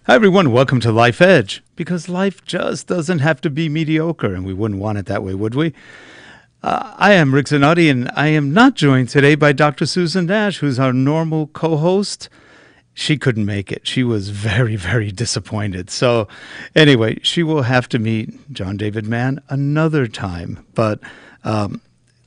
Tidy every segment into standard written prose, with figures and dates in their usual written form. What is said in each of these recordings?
Hi, everyone. Welcome to Life Edge, because life just doesn't have to be mediocre, and we wouldn't want it that way, would we? I am Rick Zanotti, and I am not joined today by Dr. Susan Nash, who's our normal co-host. She couldn't make it. She was very, very disappointed. So anyway, she will have to meet John David Mann another time. But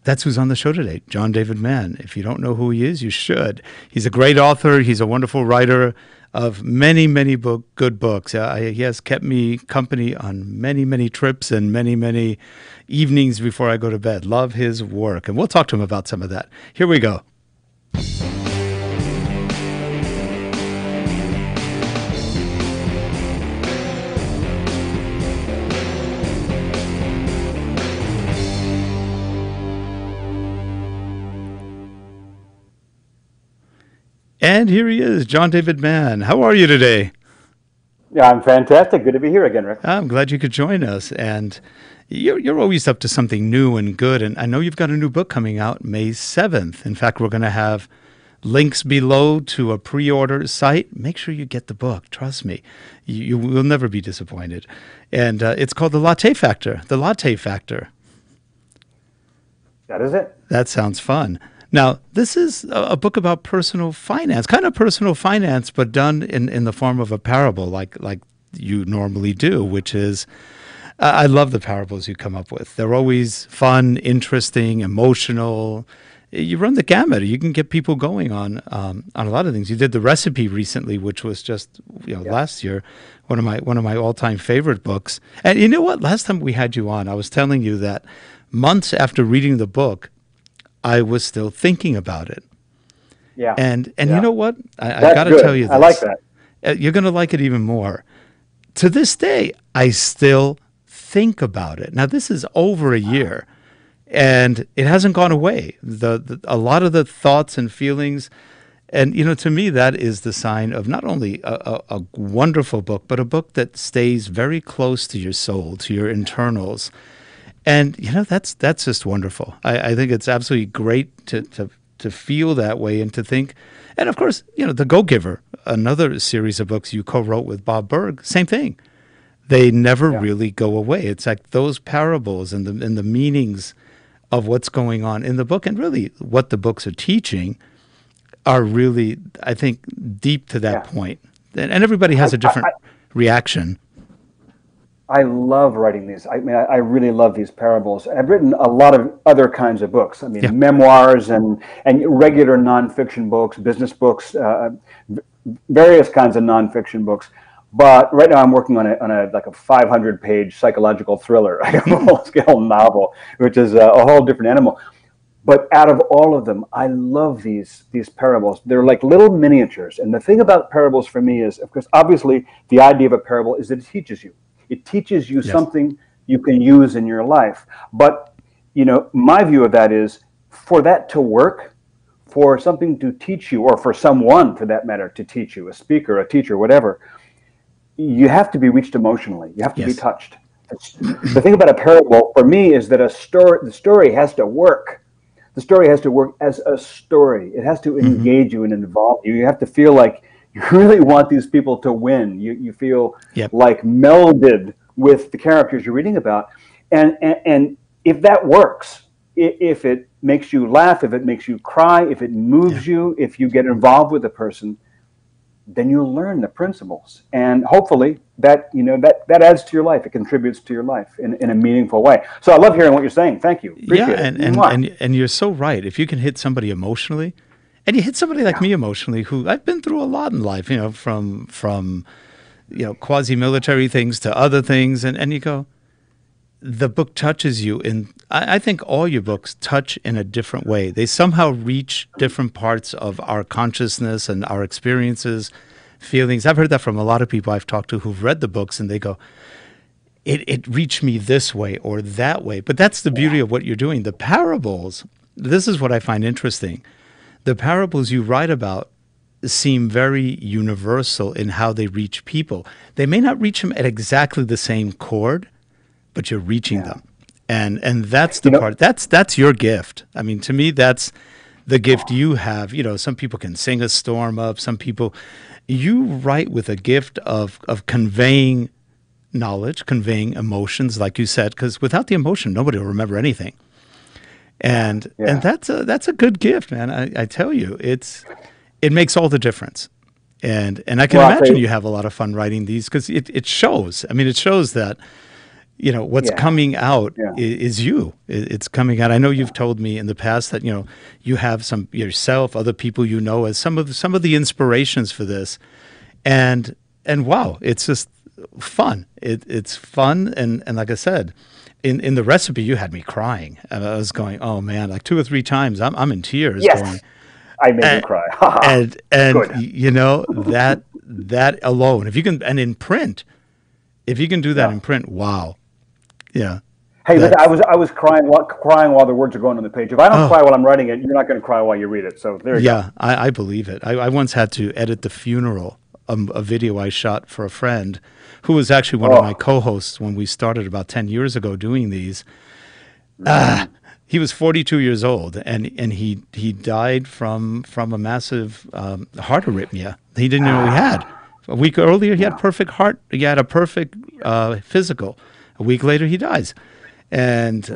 that's who's on the show today, John David Mann. If you don't know who he is, you should. He's a great author. He's a wonderful writer of many, many good books. He has kept me company on many, many trips and many, many evenings before I go to bed. Love his work. And we'll talk to him about some of that. Here we go. And here he is, John David Mann. How are you today? Yeah, I'm fantastic. Good to be here again, Rick. I'm glad you could join us. And you're always up to something new and good. And I know you've got a new book coming out May 7th. In fact, we're going to have links below to a pre-order site. Make sure you get the book. Trust me. You will never be disappointed. And it's called The Latte Factor. The Latte Factor. That is it. That sounds fun. Now, this is a book about personal finance, kind of personal finance, but done in the form of a parable like you normally do, which is, I love the parables you come up with. They're always fun, interesting, emotional. You run the gamut. You can get people going on a lot of things. You did the recipe recently, which was just last year, one of my all-time favorite books. And you know what? Last time we had you on, I was telling you that months after reading the book, I was still thinking about it. Yeah. And you know what? I got to tell you this. I like that. You're going to like it even more. To this day, I still think about it. Now, this is over a year, and it hasn't gone away. A lot of the thoughts and feelings, and, to me, that is the sign of not only a wonderful book, but a book that stays very close to your soul, to your internals. And, that's just wonderful. I think it's absolutely great to feel that way and to think. And, of course, The Go-Giver, another series of books you co-wrote with Bob Berg, same thing. They never really go away. It's like those parables and the meanings of what's going on in the book and really what the books are teaching are really, I think, deep to that point. And everybody has a different reaction. I love writing these. I mean, I really love these parables. I've written a lot of other kinds of books. I mean, memoirs and regular nonfiction books, business books, various kinds of nonfiction books. But right now I'm working on a 500-page psychological thriller, a full-scale novel, which is a whole different animal. But out of all of them, I love these parables. They're like little miniatures. And the thing about parables for me is, of course, obviously, the idea of a parable is that it teaches you. It teaches you something you can use in your life. But, my view of that is for that to work, for something to teach you, or for someone, for that matter, to teach you, a speaker, a teacher, whatever, you have to be reached emotionally. You have to be touched. The thing about a parable, for me, is that the story has to work. The story has to work as a story. It has to engage you and involve you. You have to feel like you really want these people to win. You feel like melded with the characters you're reading about. And if that works, if it makes you laugh, if it makes you cry, if it moves you, if you get involved with the person, then you'll learn the principles. And hopefully that adds to your life. It contributes to your life in a meaningful way. So I love hearing what you're saying. Thank you. Appreciate it. And you're so right. If you can hit somebody emotionally, and you hit somebody like me emotionally, who I've been through a lot in life, from quasi-military things to other things, and you go, the book touches you. And I think all your books touch in a different way. They somehow reach different parts of our consciousness and our experiences, feelings. I've heard that from a lot of people I've talked to who've read the books, and they go, it reached me this way or that way. But that's the beauty of what you're doing. The parables, this is what I find interesting. The parables you write about seem very universal in how they reach people. They may not reach them at exactly the same chord, but you're reaching them. And that's the part. That's your gift. I mean, to me, that's the gift you have. Some people can sing a storm up. Some people, you write with a gift of conveying knowledge, conveying emotions, like you said, because without the emotion, nobody will remember anything. And that's a good gift, man. I tell you, it makes all the difference. And I can imagine you have a lot of fun writing these because it shows. I mean, it shows that what's coming out is you. It's coming out. I know you've told me in the past that you have some yourself, other people as some of the inspirations for this, and wow, it's just fun. It's fun, and like I said, in the recipe, you had me crying, and I was going, oh man, like 2 or 3 times, I'm in tears. Yes, going, I made you cry. and that alone, if you can, and in print, if you can do that in print, wow. Yeah. Hey, listen, I was crying while the words are going on the page. If I don't cry while I'm writing it, you're not going to cry while you read it. So there you go. Yeah, I believe it. I once had to edit the funeral, a video I shot for a friend who was actually one of my co-hosts when we started about 10 years ago doing these. He was 42 years old, and he died from a massive heart arrhythmia. He didn't know he had. A week earlier, he had perfect heart. He had a perfect physical. A week later, he dies. And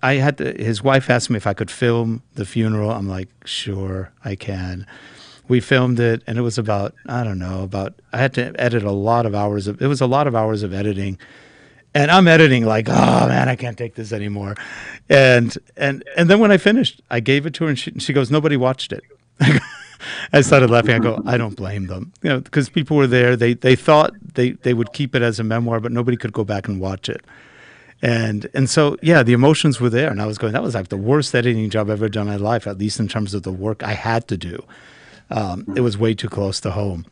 his wife asked me if I could film the funeral. I'm like, sure, I can. We filmed it, and it was about, I had to edit a lot of hours it was a lot of hours of editing. And I'm editing like, oh man, I can't take this anymore. And then when I finished, I gave it to her, and she goes, nobody watched it. I started laughing. I go, I don't blame them, because people were there. They thought they would keep it as a memoir, but nobody could go back and watch it. And so, yeah, the emotions were there. And I was going, that was like the worst editing job I've ever done in my life, at least in terms of the work I had to do. It was way too close to home.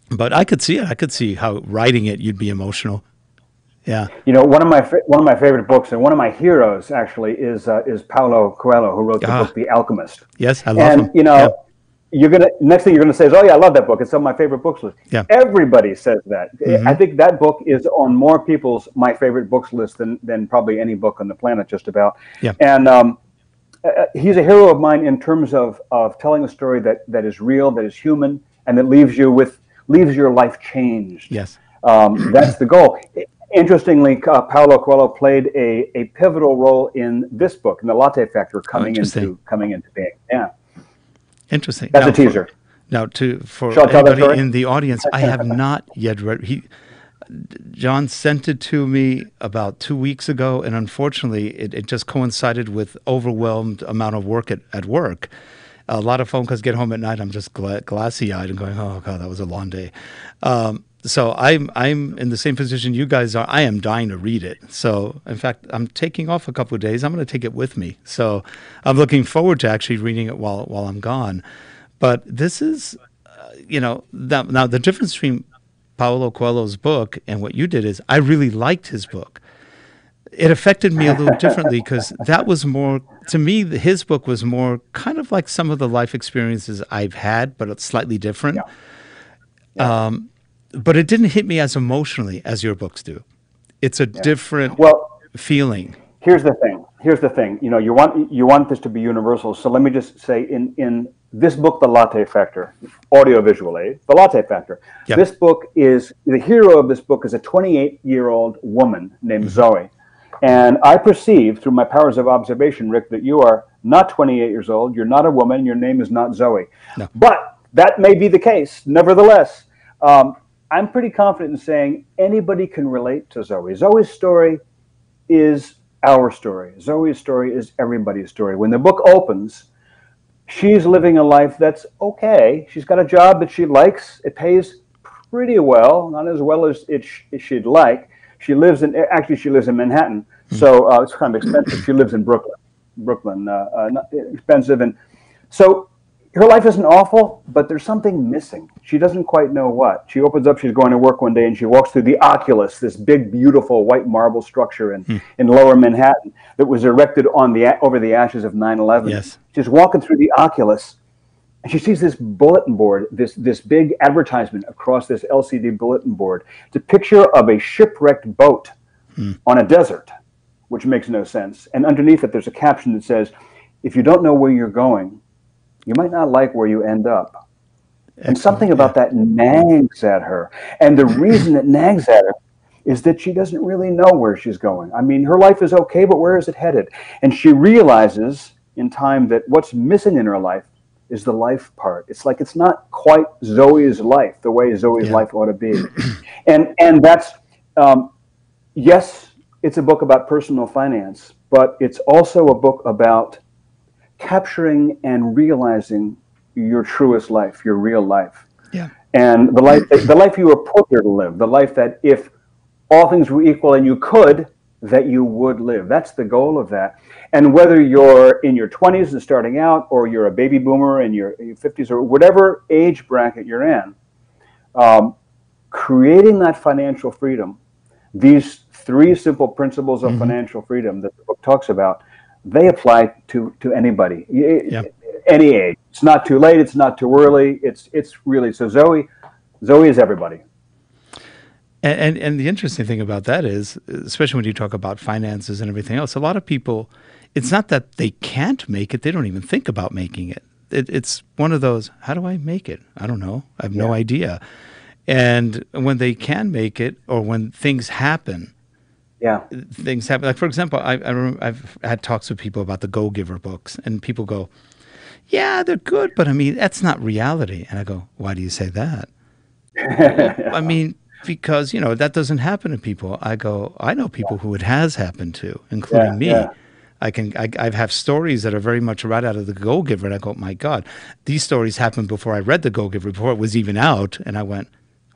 But I could see it. I could see how writing it, you'd be emotional. Yeah. One of my favorite books, and one of my heroes actually is Paulo Coelho, who wrote the book The Alchemist. Yes, I love him. Next thing you're gonna say is, oh yeah, I love that book. It's on my favorite books list. Yeah. Everybody says that. Mm-hmm. I think that book is on more people's my favorite books list than probably any book on the planet, just about. Yeah. And he's a hero of mine in terms of telling a story that is real, that is human, and that leaves your life changed. Yes. That's the goal. Interestingly, Paulo Coelho played a pivotal role in this book, in the Latte Factor, coming into being. Yeah. Interesting. That's a teaser. For anybody in the audience, I have not yet read. John sent it to me about 2 weeks ago, and unfortunately, it just coincided with overwhelmed amount of work at work. A lot of phone calls. Get home at night, I'm just glassy-eyed and going, "Oh God, that was a long day." So I'm in the same position you guys are. I am dying to read it. So in fact, I'm taking off a couple of days. I'm going to take it with me. So I'm looking forward to actually reading it while I'm gone. But this is, now the difference between Paulo Coelho's book and what you did is I really liked his book. It affected me a little differently because that was more, to me, his book was more kind of like some of the life experiences I've had, but it's slightly different. Yeah. But it didn't hit me as emotionally as your books do. It's a different feeling. Here's the thing. You want this to be universal. So let me just say, in this book, The Latte Factor, audiovisually, The Latte Factor. Yep. This book is, the hero of this book is a 28-year-old woman named Zoe. And I perceive through my powers of observation, Rick, that you are not 28 years old. You're not a woman. Your name is not Zoe. No. But that may be the case. Nevertheless, I'm pretty confident in saying anybody can relate to Zoe. Zoe's story is our story. Zoe's story is everybody's story. When the book opens, she's living a life that's okay. She's got a job that she likes. It pays pretty well, not as well as she'd like. She lives in Manhattan, so it's kind of expensive. She lives in Brooklyn, not expensive, and so her life isn't awful, but there's something missing. She doesn't quite know what. She opens up, she's going to work one day, and she walks through the Oculus, this big, beautiful white marble structure in lower Manhattan that was erected over the ashes of 9/11. Yes. She's walking through the Oculus, and she sees this bulletin board, this big advertisement across this LCD bulletin board. It's a picture of a shipwrecked boat on a desert, which makes no sense. And underneath it, there's a caption that says, if you don't know where you're going, you might not like where you end up. And something Excellent. Yeah. about that nags at her. And the reason it nags at her is that she doesn't really know where she's going. I mean, her life is okay, but where is it headed? And she realizes in time that what's missing in her life is the life part. It's like it's not quite Zoe's life the way Zoe's Yeah. life ought to be. And that's um, yes, it's a book about personal finance, but it's also a book about capturing and realizing your truest life, your real life, Yeah. and the life you were put there to live, the life that if all things were equal and you could, that you would live. That's the goal of that. And whether you're in your 20s and starting out, or you're a baby boomer in your 50s, or whatever age bracket you're in, um, creating that financial freedom, these three simple principles of Hmm. financial freedom that the book talks about, they apply to anybody, Yeah. any age. It's not too late. It's not too early. It's really so. Zoe is everybody. And the interesting thing about that is, especially when you talk about finances and everything else, a lot of people, it's not that they can't make it; they don't even think about making it. It's one of those, how do I make it? I don't know. I have no Yeah. idea. And when they can make it, or when Yeah. things happen. Like for example, I remember I've had talks with people about the Go Giver books, and people go, "Yeah, they're good, but I mean that's not reality." And I go, "Why do you say that?" Well, I mean, because, that doesn't happen to people. I go, I know people who it has happened to, including Yeah. me. Yeah. I have stories that are very much right out of the Go Giver. And I go, my God, these stories happened before I read the Go Giver, before it was even out. And I went,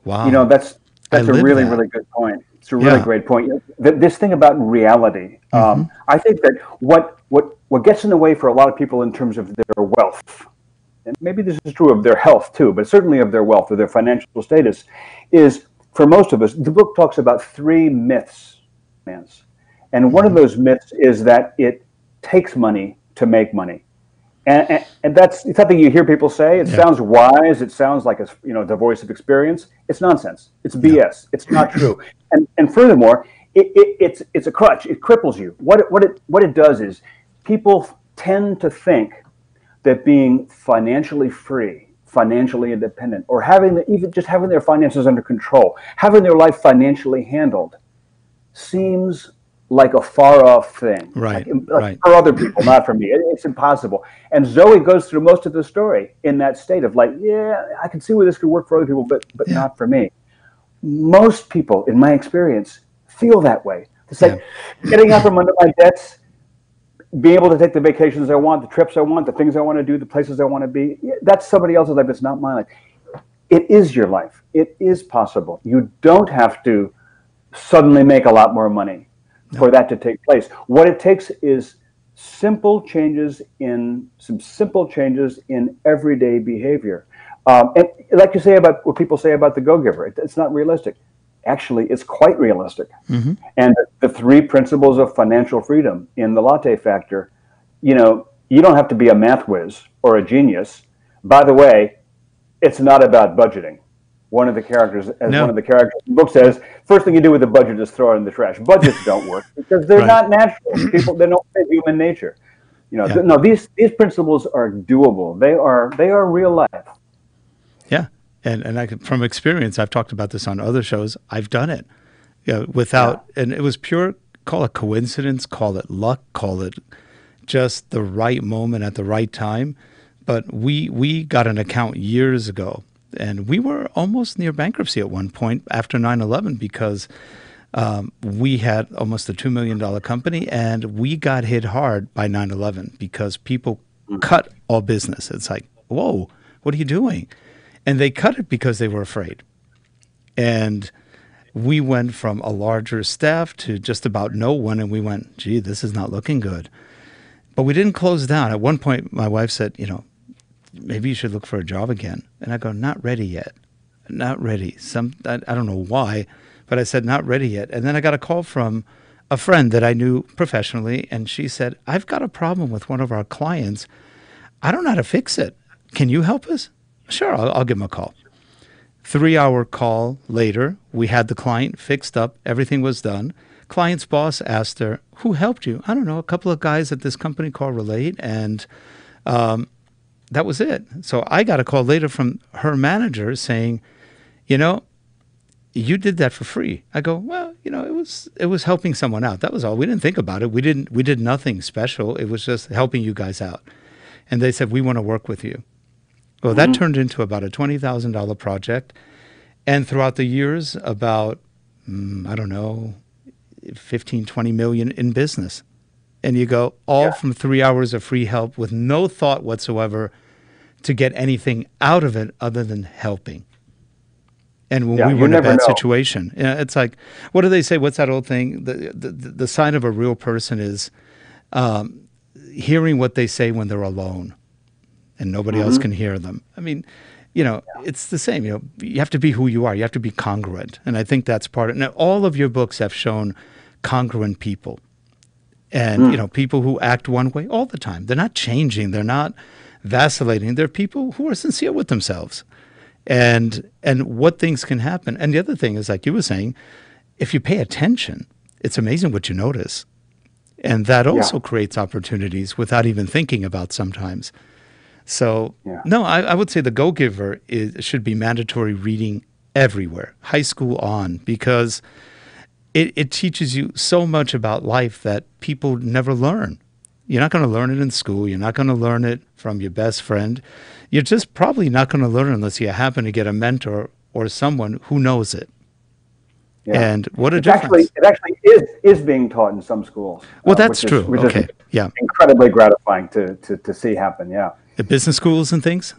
You know, wow, that's I that's a lived really, that. really good point. It's a really Yeah. great point. This thing about reality, Hmm. I think that what gets in the way for a lot of people in terms of their wealth, and maybe this is true of their health too, but certainly of their wealth or their financial status, is for most of us, the book talks about three myths, Mance. And one of Hmm. those myths is that it takes money to make money. And that's something you hear people say. It Yeah. sounds wise. It sounds like the voice of experience. It's nonsense. It's Yeah. BS. It's not true. And furthermore, it's a crutch. It cripples you. What it does is people tend to think that being financially free, financially independent, or even just having their finances under control, having their life financially handled, seems like a far off thing. Right. Like Right. for other people, not for me. It's impossible. And Zoe goes through most of the story in that state of like, yeah, I can see where this could work for other people, but Yeah. not for me. Most people, in my experience, feel that way. It's Yeah. like getting out from under my debts, being able to take the vacations I want, the trips I want, the things I want to do, the places I want to be. Yeah, that's somebody else's life. It's not my life. It is your life. It is possible. You don't have to suddenly make a lot more money No. for that to take place. What it takes is some simple changes in everyday behavior. And like you say about what people say about the Go Giver, it's not realistic. Actually, it's quite realistic. Hmm. And the three principles of financial freedom in the Latte Factor, you don't have to be a math whiz or a genius. By the way, it's not about budgeting. One No. of the characters in the book says, first thing you do with a budget is throw it in the trash. Budgets don't work because they're Right. not natural. They don't fit human nature. Yeah. No, these principles are doable. They are real life. Yeah. And from experience, I've talked about this on other shows. I've done it, Yeah. and it was pure, call it coincidence, call it luck, call it just the right moment at the right time. But we got an account years ago, and we were almost near bankruptcy at one point after 9/11 because we had almost a $2 million company, and we got hit hard by 9/11 because people cut all business. It's like, whoa, what are you doing? And they cut it because they were afraid. And we went from a larger staff to just about no one, and we went, gee, this is not looking good. But we didn't close down. At one point, my wife said, maybe you should look for a job again. And I go, not ready yet. Not ready. I don't know why, but I said, not ready yet. And then I got a call from a friend that I knew professionally, and she said, I've got a problem with one of our clients. I don't know how to fix it. Can you help us? Sure, I'll give him a call. 3 hour call later, we had the client fixed up. Everything was done. Client's boss asked her, who helped you? I don't know, a couple of guys at this company called Relate. And that was it. So I got a call later from her manager saying, you know, you did that for free. I go, well, you know, it was helping someone out. That was all. We didn't think about it. We did nothing special. It was just helping you guys out. And they said, we want to work with you. Well, that turned into about a $20,000 project. And throughout the years, about, I don't know, 15, 20 million in business. And you go, all from 3 hours of free help with no thought whatsoever to get anything out of it other than helping. And when we were in a bad situation, it's like, what do they say? What's that old thing? The sign of a real person is hearing what they say when they're alone and nobody else can hear them. I mean, you know, it's the same. You know, you have to be who you are. You have to be congruent. And I think that's part of it. Now, all of your books have shown congruent people. And, you know, people who act one way all the time. They're not changing. They're not vacillating. They're people who are sincere with themselves. And what things can happen. And the other thing is, like you were saying, if you pay attention, it's amazing what you notice. And that also creates opportunities without even thinking about sometimes. So, no, I would say The Go-Giver should be mandatory reading everywhere, high school on, because it teaches you so much about life that people never learn. You're not going to learn it in school. You're not going to learn it from your best friend. You're just probably not going to learn it unless you happen to get a mentor or someone who knows it. Yeah. And what a difference. It actually is being taught in some schools. Well, that's true. Which is incredibly gratifying to see happen, The business schools and things?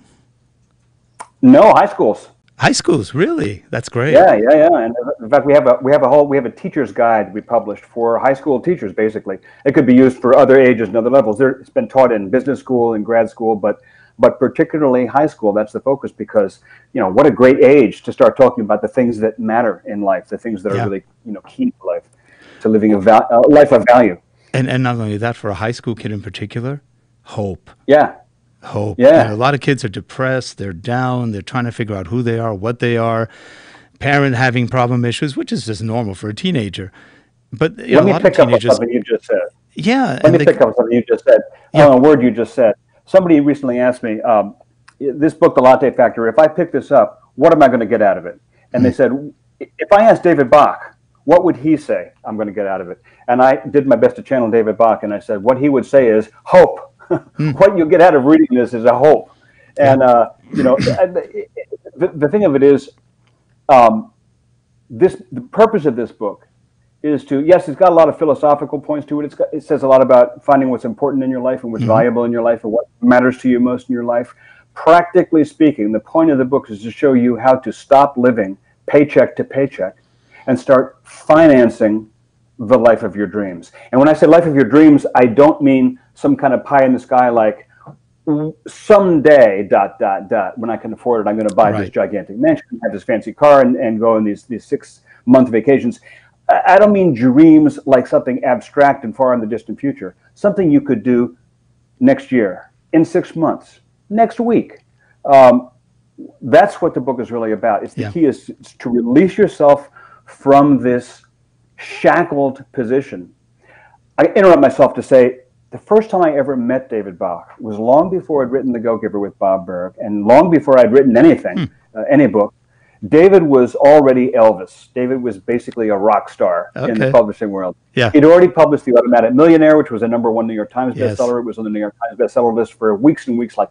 No, high schools. High schools, really? That's great. Yeah. And in fact, we have a teacher's guide we published for high school teachers. Basically, it could be used for other ages and other levels. It's been taught in business school and grad school, but particularly high school. That's the focus because what a great age to start talking about the things that matter in life, the things that are really key to life, to living a life of value. And not only that, for a high school kid in particular, hope. Hope. Yeah. And a lot of kids are depressed. They're down. They're trying to figure out who they are, what they are. Parent having problem issues, which is just normal for a teenager. But let me pick up on something you just said. Yeah. Let me pick up something you just said. On a word you just said. Somebody recently asked me, this book, The Latte Factor, if I pick this up, what am I going to get out of it? And they said, if I asked David Bach, what would he say I'm going to get out of it? And I did my best to channel David Bach, and I said, what he would say is hope. What you get out of reading this is a hope. And, the thing of it is, the purpose of this book is to, yes, it's got a lot of philosophical points to it. It says a lot about finding what's important in your life and what's valuable in your life and what matters to you most in your life. Practically speaking, the point of the book is to show you how to stop living paycheck to paycheck and start financing the life of your dreams. And when I say life of your dreams, I don't mean some kind of pie in the sky like someday ... when I can afford it, I'm going to buy this gigantic mansion, have this fancy car, and go on these 6-month vacations. I don't mean dreams like something abstract and far in the distant future. Something you could do next year, in 6 months, next week. That's what the book is really about. It's the key is to release yourself from this shackled position. I interrupt myself to say the first time I ever met David Bach was long before I'd written The Go-Giver with Bob Berg, and long before I'd written anything, any book. David was already Elvis. David was basically a rock star in the publishing world. Yeah. He'd already published The Automatic Millionaire, which was a #1 New York Times bestseller. It was on the New York Times bestseller list for weeks and weeks, like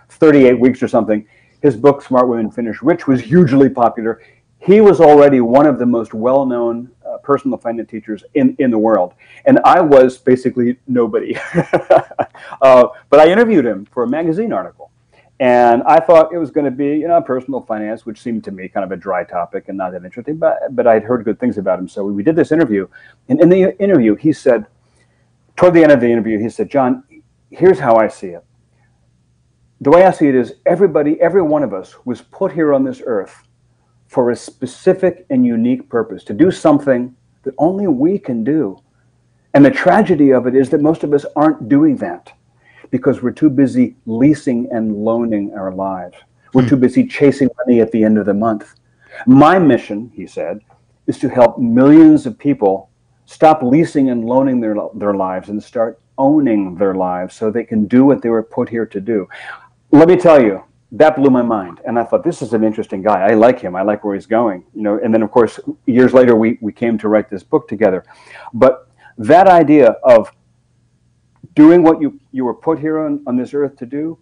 38 weeks or something. His book, Smart Women Finish Rich, was hugely popular. He was already one of the most well-known personal finance teachers in the world. And I was basically nobody. But I interviewed him for a magazine article. And I thought it was going to be, personal finance, which seemed to me kind of a dry topic and not that interesting. But I'd heard good things about him. So we did this interview. And in the interview, he said, toward the end of the interview, he said, John, here's how I see it. The way I see it is every one of us was put here on this earth for a specific and unique purpose, to do something that only we can do. And the tragedy of it is that most of us aren't doing that because we're too busy leasing and loaning our lives. We're too busy chasing money at the end of the month. My mission, he said, is to help millions of people stop leasing and loaning their lives and start owning their lives so they can do what they were put here to do. let me tell you, that blew my mind. And I thought, this is an interesting guy. I like him. I like where he's going. And then of course, years later, we came to write this book together. But that idea of doing what you were put here on this earth to do,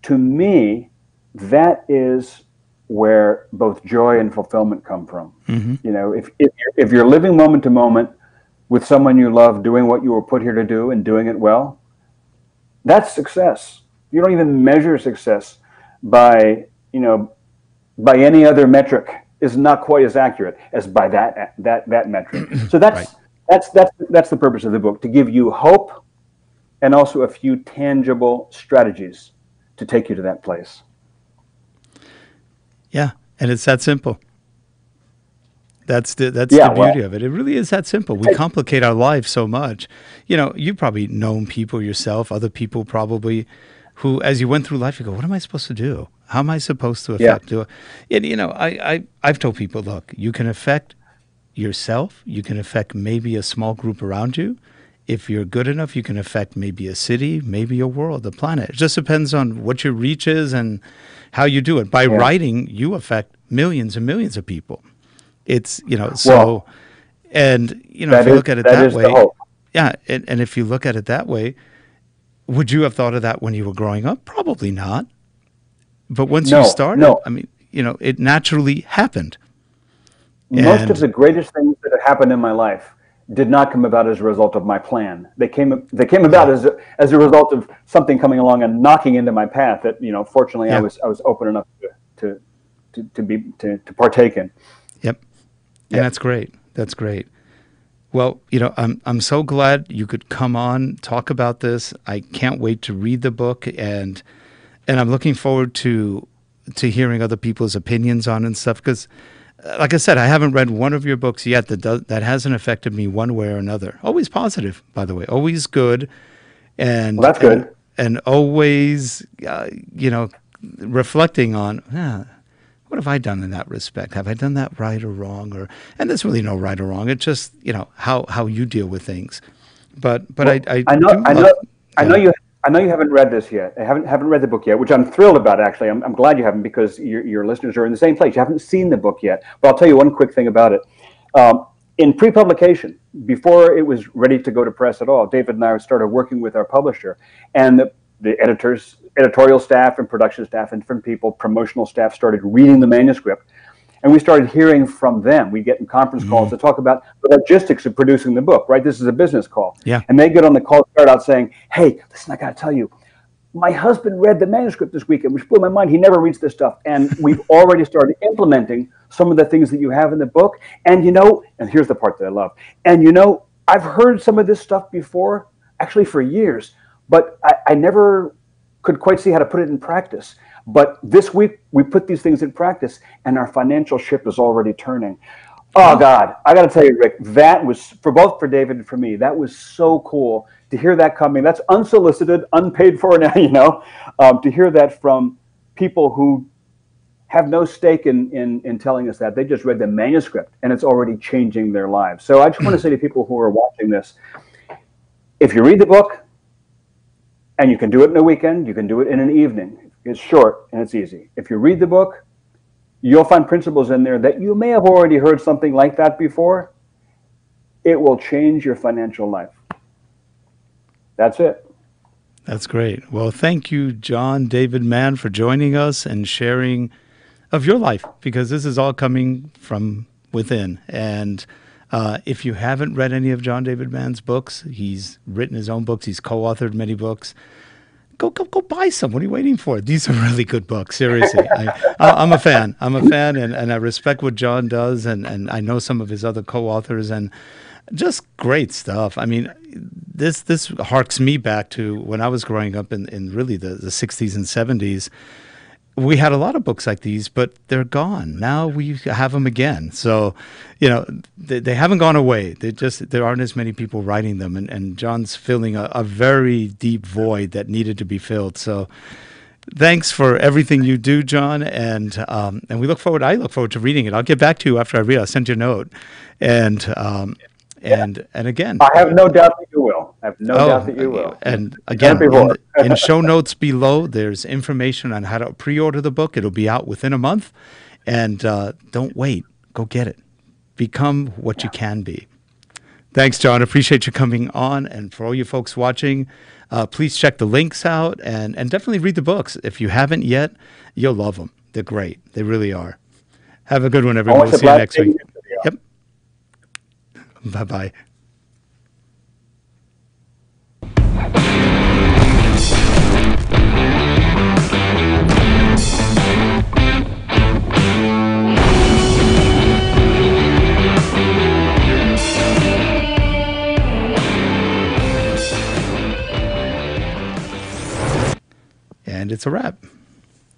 to me, that is where both joy and fulfillment come from. Mm-hmm. If you're living moment to moment with someone you love, doing what you were put here to do and doing it well, that's success. You don't even measure success by any other metric. Is not quite as accurate as by that metric. So that's the purpose of the book, to give you hope and also a few tangible strategies to take you to that place. Yeah, and it's that simple. That's the beauty of it. It really is that simple. We complicate our lives so much. You've probably known people yourself, other people probably, who, as you went through life, you go, what am I supposed to do? How am I supposed to affect? And, I've told people, look, you can affect yourself. You can affect maybe a small group around you. If you're good enough, you can affect maybe a city, maybe a world, a planet. It just depends on what your reach is and how you do it. By writing, you affect millions and millions of people. It's, if you look at it that way, and if you look at it that way, would you have thought of that when you were growing up? Probably not. But once you started, it naturally happened. Most of the greatest things that have happened in my life did not come about as a result of my plan. They came about as a result of something coming along and knocking into my path that, fortunately I was open enough to partake in. Yep. And that's great. That's great. Well, I'm so glad you could come on, talk about this. I can't wait to read the book, and I'm looking forward to hearing other people's opinions on it and stuff, because like I said, I haven't read one of your books yet that hasn't affected me one way or another. Always positive, by the way, always good. And well, that's good. And always, reflecting on, what have I done in that respect? Have I done that right or wrong? And there's really no right or wrong. It's just, how you deal with things. But I know you haven't read this yet. I haven't read the book yet, which I'm thrilled about, actually. I'm glad you haven't, because your listeners are in the same place. You haven't seen the book yet. But I'll tell you one quick thing about it. In pre-publication, before it was ready to go to press at all, David and I started working with our publisher, and the editorial staff and production staff and different people, promotional staff, started reading the manuscript. And we started hearing from them. We get in conference calls to talk about the logistics of producing the book, right? This is a business call. Yeah. And they get on the call, start out saying, hey, listen, I got to tell you, my husband read the manuscript this weekend, which blew my mind. He never reads this stuff. And we've already started implementing some of the things that you have in the book. And, and here's the part that I love. And, I've heard some of this stuff before, actually for years, but I never could quite see how to put it in practice. But this week, we put these things in practice, and our financial ship is already turning. Oh, God, I got to tell you, Rick, that was, for David and for me, that was so cool to hear that coming. That's unsolicited, unpaid for now, to hear that from people who have no stake in telling us that. They just read the manuscript, and it's already changing their lives. So I just want to say to people who are watching this, if you read the book, and you can do it in a weekend, you can do it in an evening. It's short and it's easy. If you read the book, you'll find principles in there that you may have already heard something like that before. It will change your financial life. That's it. That's great. Well, thank you, John David Mann, for joining us and sharing of your life, because this is all coming from within. And if you haven't read any of John David Mann's books, he's written his own books. He's co-authored many books. Go buy some. What are you waiting for? These are really good books. Seriously. I'm a fan. And I respect what John does. And I know some of his other co-authors, and just great stuff. I mean, this harks me back to when I was growing up in really the 60s and 70s. We had a lot of books like these, but they're gone. Now we have them again. So, they haven't gone away. There aren't as many people writing them. And John's filling a very deep void that needed to be filled. So thanks for everything you do, John. And I look forward to reading it. I'll get back to you after I read it. I'll send you a note. And again, I have no doubt that you will. I have no doubt that you will. And Done it again, before. in show notes below, there's information on how to pre-order the book. It'll be out within a month. And don't wait. Go get it. Become what you can be. Thanks, John. Appreciate you coming on. And for all you folks watching, please check the links out and definitely read the books. If you haven't yet, you'll love them. They're great. They really are. Have a good one, everyone. We'll see you next week. Yep. Bye-bye. And it's a wrap.